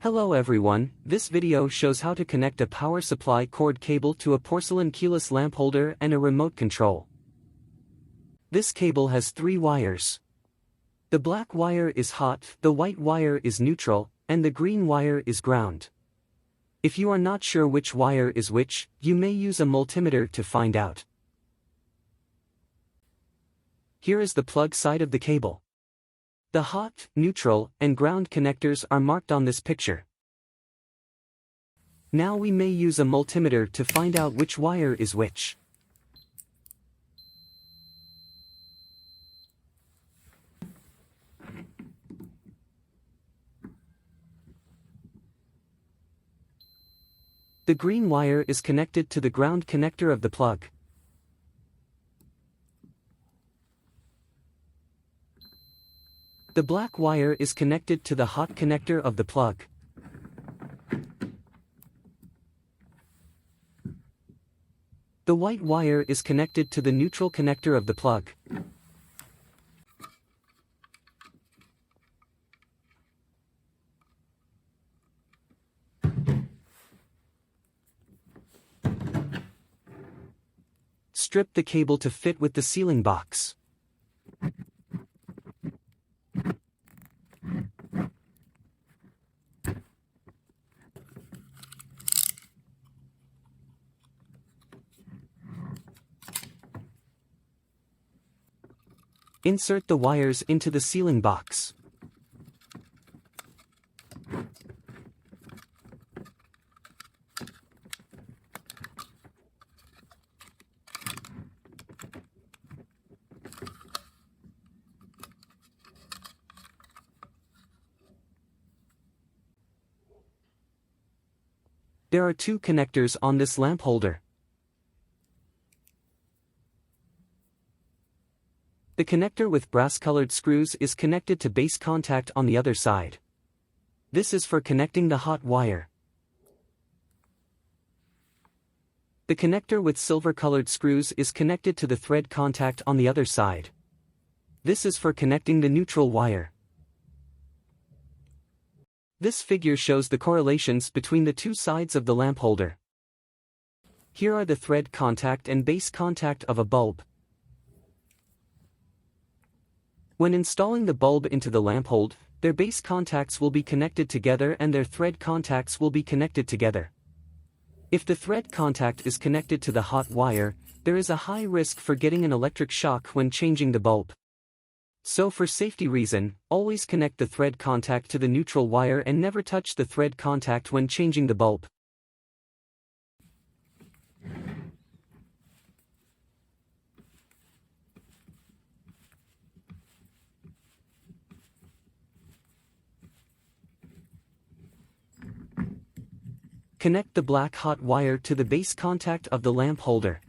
Hello everyone, this video shows how to connect a power supply cord cable to a porcelain keyless lamp holder and a remote control. This cable has 3 wires. The black wire is hot, the white wire is neutral, and the green wire is ground. If you are not sure which wire is which, you may use a multimeter to find out. Here is the plug side of the cable. The hot, neutral, and ground connectors are marked on this picture. Now we may use a multimeter to find out which wire is which. The green wire is connected to the ground connector of the plug. The black wire is connected to the hot connector of the plug. The white wire is connected to the neutral connector of the plug. Strip the cable to fit with the sealing box. Insert the wires into the sealing box. There are 2 connectors on this lamp holder. The connector with brass-colored screws is connected to base contact on the other side. This is for connecting the hot wire. The connector with silver-colored screws is connected to the thread contact on the other side. This is for connecting the neutral wire. This figure shows the correlations between the 2 sides of the lamp holder. Here are the thread contact and base contact of a bulb. When installing the bulb into the lamp hold, their base contacts will be connected together and their thread contacts will be connected together. If the thread contact is connected to the hot wire, there is a high risk for getting an electric shock when changing the bulb. So for safety reason, always connect the thread contact to the neutral wire and never touch the thread contact when changing the bulb. Connect the black hot wire to the base contact of the lamp holder.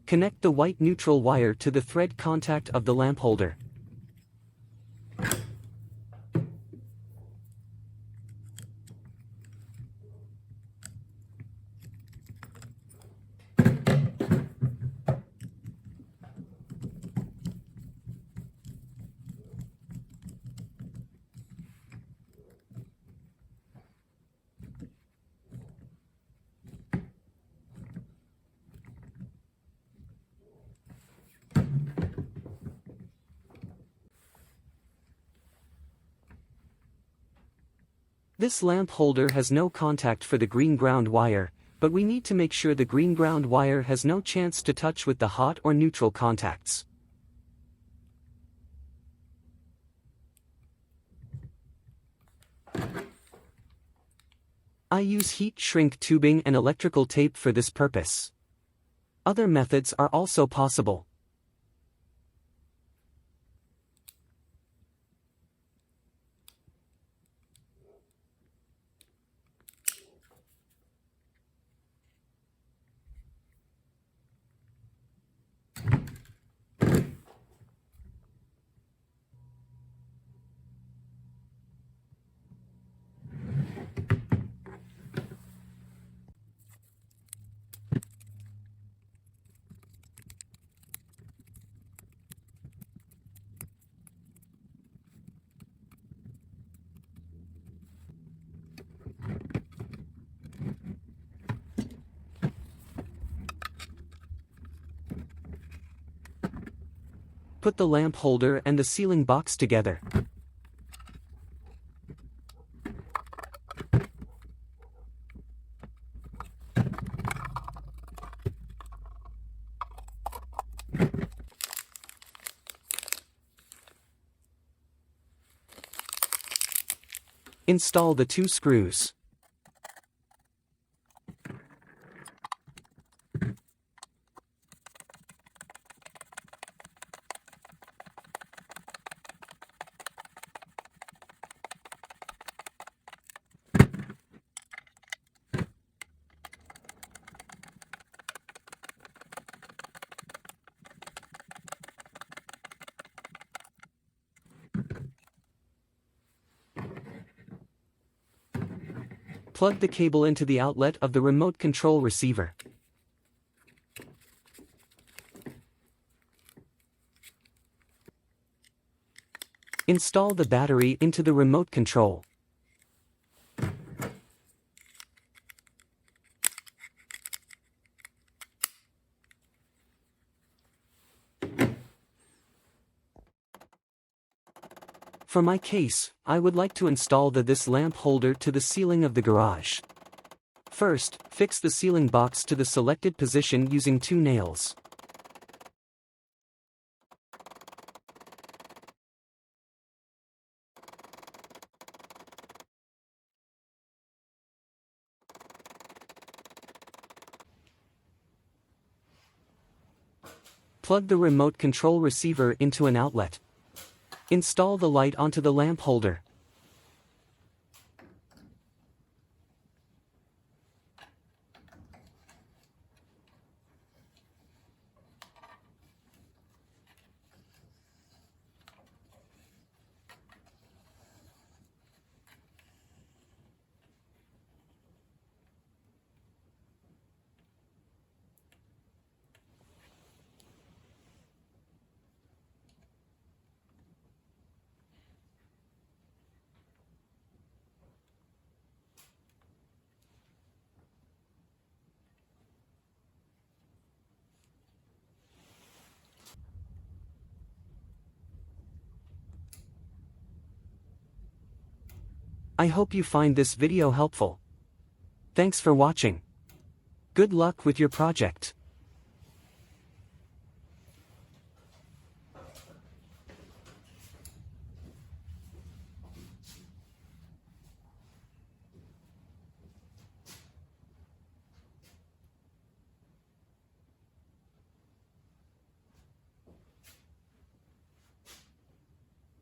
Connect the white neutral wire to the thread contact of the lamp holder. This lamp holder has no contact for the green ground wire, but we need to make sure the green ground wire has no chance to touch with the hot or neutral contacts. I use heat shrink tubing and electrical tape for this purpose. Other methods are also possible. Put the lamp holder and the sealing box together. Install the 2 screws. Plug the cable into the outlet of the remote control receiver. Install the battery into the remote control. For my case, I would like to install this lamp holder to the ceiling of the garage. First, fix the sealing box to the selected position using 2 nails. Plug the remote control receiver into an outlet. Install the light onto the lamp holder. I hope you find this video helpful. Thanks for watching. Good luck with your project.